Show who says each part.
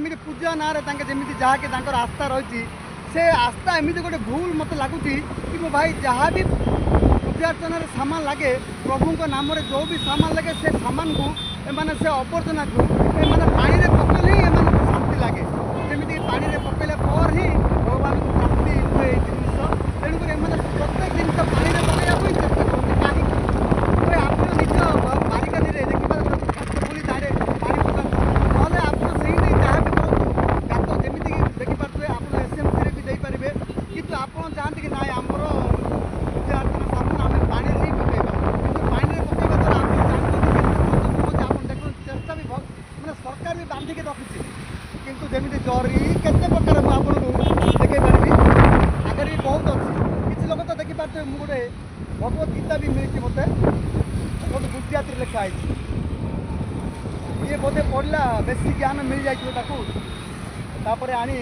Speaker 1: एमती पूजा ना जमी जहाँकि आस्था रही से आस्था एमती गोटे भूल मत लगुच कि मो भाई जहाँ भी पूजार्चन सामान लगे प्रभु नाम जो भी सामान लगे से सामान को एमाने से अवर्जना को एमाने पानी रे पकेले ही एमाने शांति लगे जमी पानी रे पकेले पर ही भगवान को प्राप्ति हुए जिन तेणुक एमाने प्रत्येक जिन पानी रे पकेया चेष्टा करते कहीं तो आप निज बारिकादी देखिए बोली तारे पानी पका ना आप सही नहीं जहाँ भी करूँ गात जमीक देखिपे आप एसएमसी भी देपारे कि आप चाहते कि ना आमर पूजार्चना सामान आम पानी ही पकेबा कि पानी में पकेबा द्वारा आप देखो चेष्टा भी मैंने सरकार भी बांधिक रखी किंतु जमी जरी केते प्रकार मुझे देखी पारि आगे भी बहुत अच्छी किसी लोग तो देखिपे मुझे भगवत गीता भी मिली मत बहुत गुजराती लिखाई ये बोधे पढ़ला बेसी ज्ञान मिल जाए आनी